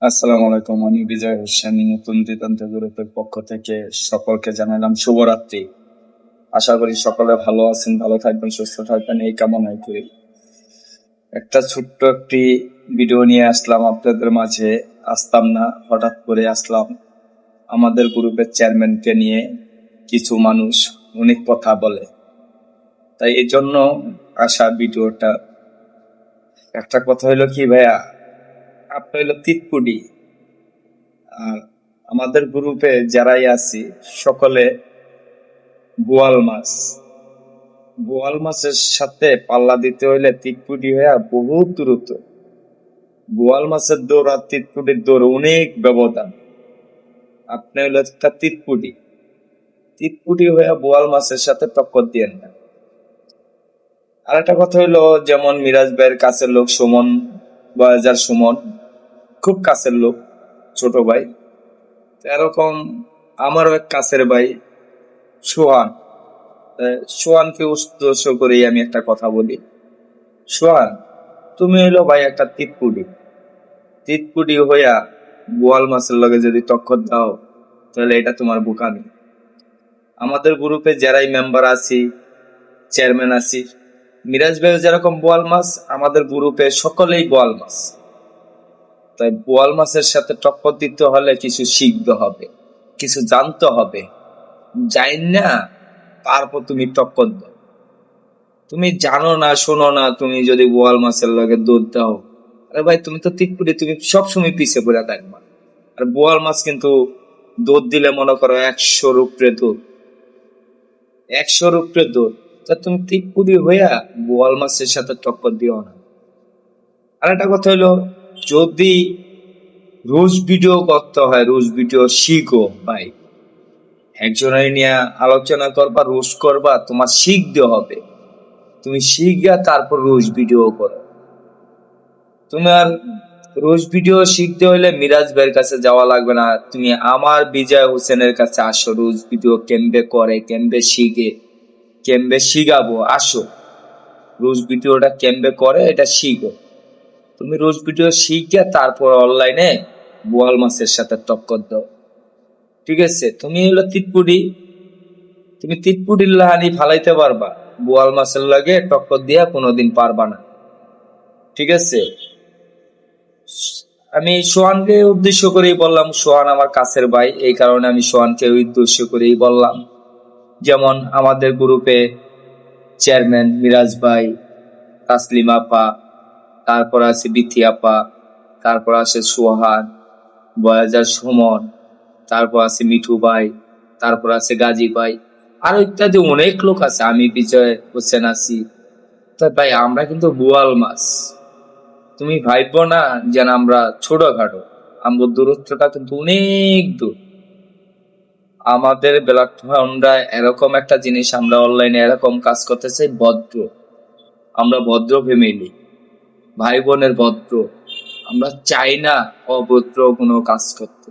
আসসালামু আলাইকুম। আমি বিজয় হোসেন, নতুন দিগন্ত গ্রুপের পক্ষ থেকে সকলকে জানালাম শুভরাত্রি। আশা করি সকলে ভালো আছেন, ভালো থাকবেন, সুস্থ থাকবেন এই কামনাই করি। একটা ছোট্ট একটি ভিডিও নিয়ে আসলাম আপনাদের মাঝে। আসতাম না, হঠাৎ করে আসলাম। আমাদের গ্রুপের চেয়ারম্যানকে নিয়ে কিছু মানুষ অনেক কথা বলে, তাই এই জন্য আসা ভিডিওটা। একটা কথা হইলো কি ভাইয়া, আপনি হইলো তিতকুডি, আর আমাদের গ্রুপে যারাই আছি সকলে বোয়াল মাছ। বোয়াল মাছের সাথে পাল্লা দিতে হইলে তিতকুটি হইয়া বহুত দূরত্ব। বোয়াল মাছের দৌড় আর তিতকুটির দৌড় অনেক ব্যবধান। আপনি হইলো একটা তিতকুটি, তিতকুটি হইয়া বোয়াল মাছের সাথে টক্কর দিয়েন না। আর একটা কথা হইলো, যেমন মিরাজ ভাইয়ের কাছের লোক সুমন, বয়াজার সুমন খুব কাছের লোক, ছোট ভাই। এরকম আমারও এক কাছের ভাই সোহান। সোহানকে উদ্দেশ্য করেই আমি একটা কথা বলি। সোহান, তুমি হইলো ভাই একটা তিতকুটি, তিতকুটি হইয়া বোয়াল মাছের লগে যদি টক্কর দাও তাহলে এটা তোমার বোকামি। আমাদের গ্রুপে যারাই মেম্বার আছি, চেয়ারম্যান আছি, মিরাজ ভাই যেরকম বোয়াল মাছ, আমাদের গ্রুপে সকলেই বোয়াল মাছ। তাই বোয়াল মাছের সাথে টক্কর দিতে হলে কিছু শিখতে হবে, কিছু জানতে হবে। জান না, তারপর তুমি টক্কর দাও। তুমি জানো না, শোনো না, তুমি যদি বোয়াল মাছের লগে দৌড় দাও, আরে ভাই তুমি তো তিতকুটি, তুমি সবসময় পিছিয়ে পড়ে থাকবা। আর বোয়াল মাছ কিন্তু দৌড় দিলে মনে করো 100-র উপরে দৌড়, 100-র উপরে দৌড়। তা তুমি তিতকুটি হইয়া বোয়াল মাছের সাথে টক্কর দিও না। আর একটা কথা হলো, যদি রোজ ভিডিও করতে হয়, রোজ ভিডিও শিখো ভাই। একজনের নিয়ে আলোচনা করবা, রোজ করবা, তোমার শিখতে হবে। তুমি শিখা তারপর রোজ ভিডিও করো। তোমার রোজ ভিডিও শিখতে হলে মিরাজ ভাইয়ের কাছে যাওয়া লাগবে না, তুমি আমার বিজয় হোসেনের কাছে আসো। রোজ ভিডিও কেমবে করে, কেমবে শিখে, কেমবে শিখাবো, আসো। রোজ ভিডিওটা কেমবে করে এটা শিখো। তুমি রোজ ভিডিও শিখে তারপর অনলাইনে বোয়াল মাছের সাথে টক্কর দাও, ঠিক আছে? তুমি হলো তিতপুরি, তুমি তিতপুরির লাহানি ফালাইতে পারবা, বোয়াল মাছের লাগে টক্কর দিয়া কোনোদিন পারবা না, ঠিক আছে? আমি সোহানকে উদ্দেশ্য করেই বললাম, সোহান আমার কাছের ভাই, এই কারণে আমি সোহানকে উদ্দেশ্য করেই বললাম। যেমন আমাদের গ্রুপে চেয়ারম্যান মিরাজ ভাই, তাসলিমা আপা, তারপর আছে বিথি আপা, তারপর আছে সোহান, বয়াজার সুমন, তারপর আছে মিঠু ভাই, তারপর আছে গাজী ভাই, আরো ইত্যাদি অনেক লোক আছে। আমি বিজয় হোসেন আছি। তা ভাই আমরা কিন্তু বোয়াল মাছ। তুমি ভাইবো না যেন আমরা ছোটখাটো, আমাদের দূরত্বটা কিন্তু অনেক দূর। আমাদের আমরা এরকম একটা জিনিস, আমরা অনলাইনে এরকম কাজ করতে চাই, ভদ্র। আমরা ভদ্র ফ্যামিলি, ভাই বোনের ভদ্র। আমরা চাই না অভদ্র কোনো কাজ করতে।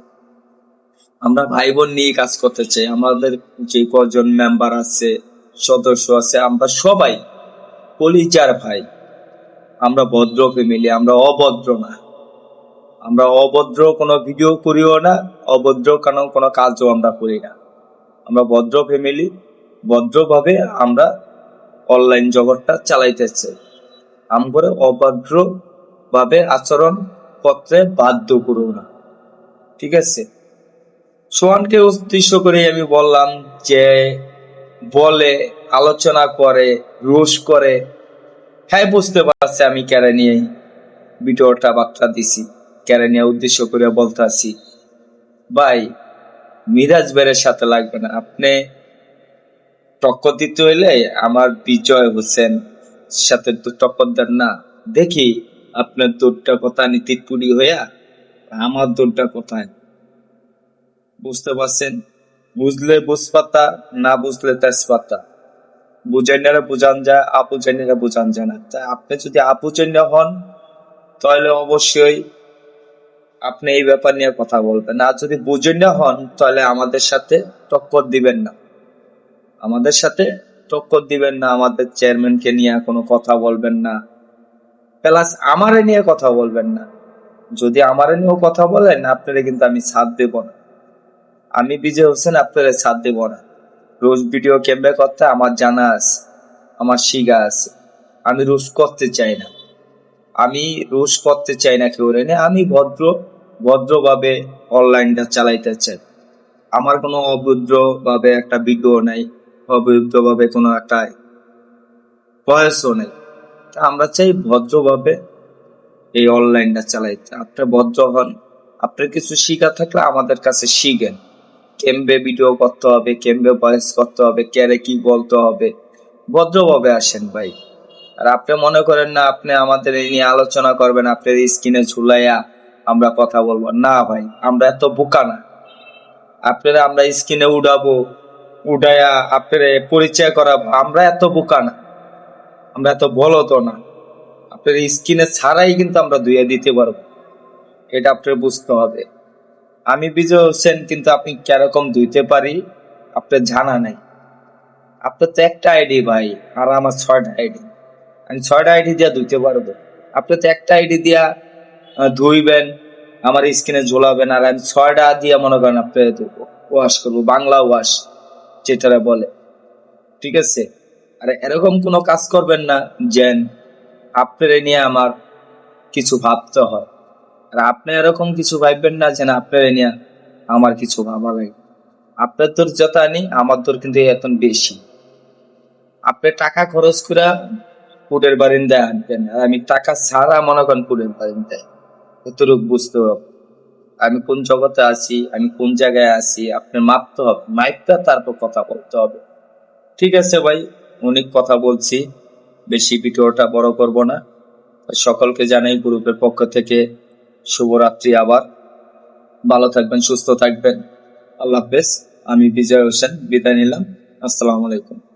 আমরা ভাই বোন নিয়ে কাজ করতে চাই। আমাদের যে কজন মেম্বার আছে, সদস্য আছে, আমরা সবাই কলিজার ভাই। আমরা ভদ্র ফ্যামিলি, আমরা অভদ্র না। আমরা অভদ্র কোনো ভিডিও করিও না, অভদ্র কোনো কাজও আমরা করি না। আমরা ভদ্র ফ্যামিলি, ভদ্রভাবে আমরা অনলাইন জগৎটা চালাইতে চাই। আমরা অভদ্র ভাবে আচরণ করতে বাধ্য করো না, ঠিক আছে? সোহানকে উদ্দেশ্য করে আমি বললাম যে বলে, আলোচনা করে, রোষ করে। হ্যাঁ, বুঝতে পারছে আমি কেড়ে নিয়ে ভিডিওটা বার্তা দিছি, কেড়ে নিয়ে উদ্দেশ্য করে বলতে আসি। ভাই, মিরাজ ভাইয়ের সাথে লাগবে না। আপনি টক্কর দিতে হইলে আমার বিজয় হোসেন সাথে তো টক্কর দেন না। দেখি আপনার দৌড়টা কোথায়, তিতপুরি হইয়া আমার দৌড়টা কোথায়। বুঝতে পারছেন? বুঝলে বুঝপাতা, না বুঝলে তেজপাতা। বুঝাইনারা বুঝান যায়, আপু জাইনারা বুঝান যায় না। তাই আপনি যদি আপু জাইনা হন তাহলে অবশ্যই আপনি এই ব্যাপার নিয়ে কথা বলবেন। আর যদি বুঝাইনা হন তাহলে আমাদের সাথে টক্কর দিবেন না, আমাদের সাথে টক্কর দিবেন না। আমাদের চেয়ারম্যানকে নিয়ে কোনো কথা বলবেন না, প্লাস আমারে নিয়ে কথা বলবেন না। যদি আমার নিয়েও কথা বলেন আপনারা কিন্তু আমি সাথ দেব না। আমি বিজয় হোসেন আপনারা সাথ দেব না। রোজ ভিডিও কেমনে করতে আমার জানা আছে, আমার শিখা আছে। আমি রোজ করতে চাই না, আমি রোজ করতে চাই না কেউ রে। আমি ভদ্রভাবে অনলাইনটা চালাইতে চাই। আমার কোনো অভদ্র ভাবে একটা ভিডিও নাই, অভদ্র ভাবে কোনো একটা বয়সও নেই। তা আমরা চাই ভদ্রভাবে এই অনলাইনটা চালাইতে। আপনি ভদ্র হন, আপনার কিছু শিখা থাকলে আমাদের কাছে শিখেন। কেমবে ভিডিও করতে হবে, কেমবে ভয়েস করতে হবে, কেরে কি বলতে হবে, ভদ্রভাবে আসেন ভাই। আর আপনি মনে করেন না আপনি আমাদের এই নিয়ে আলোচনা করবেন, আপনার স্ক্রিনে ঝুলাইয়া আমরা কথা বলবো না ভাই, আমরা এত বোকা না। আপনারা আমরা স্ক্রিনে উঠাইয়া আপনার পরিচয় করাবো, আমরা এত বোকা না, আমরা এত বলতো না। আপনার স্ক্রিনে ছাড়াই কিন্তু আমরা ধুয়ে দিতে পারবো, এটা আপনার বুঝতে হবে। আমি বিজয় হোসেন, কিন্তু আপনি কিরকম ধুইতে পারি আপনার জানা নাই। আপনার তো একটা আইডি ভাই, আর আমার 6টা আইডি। আমি 6টা আইডি দিয়া ধুইতে পারবো, আপনি তো একটা আইডি দিয়া ধুইবেন, আমার স্ক্রিনে ঝোলাবেন, আর আমি 6টা দিয়া মনে করেন আপনি ওয়াশ করবো, বাংলা ওয়াশ যেটা বলে। ঠিক আছে? আর এরকম কোনো কাজ করবেন না যেন আপনার নিয়ে আমার কিছু ভাবতে হয়। আর আপনি এরকম কিছু ভাববেন না যেন আপনার নিয়ে আমার কিছু ভাবা লাগে। আপনার তোর যত আনি আমার তোর কিন্তু এত বেশি। আপনি টাকা খরচ করে ফুটের বারিন্দায় আনবেন, আর আমি টাকা ছাড়া মনে করেন ফুটের বারিন্দায়। এতটুকু বুঝতে হবে আমি কোন জগতে আছি, আমি কোন জায়গায় আছি। আপনার মাপতে হবে, মাইপটা তারপর কথা বলতে হবে। ঠিক আছে ভাই, অনেক কথা বলছি, বেশি ভিডিওটা বড় করব না। সকলকে জানাই গ্রুপের পক্ষ থেকে শুভরাত্রি। আবার ভালো থাকবেন, সুস্থ থাকবেন। আল্লাহ হাফেজ। আমি বিজয় হোসেন বিদায় নিলাম। আসসালামু আলাইকুম।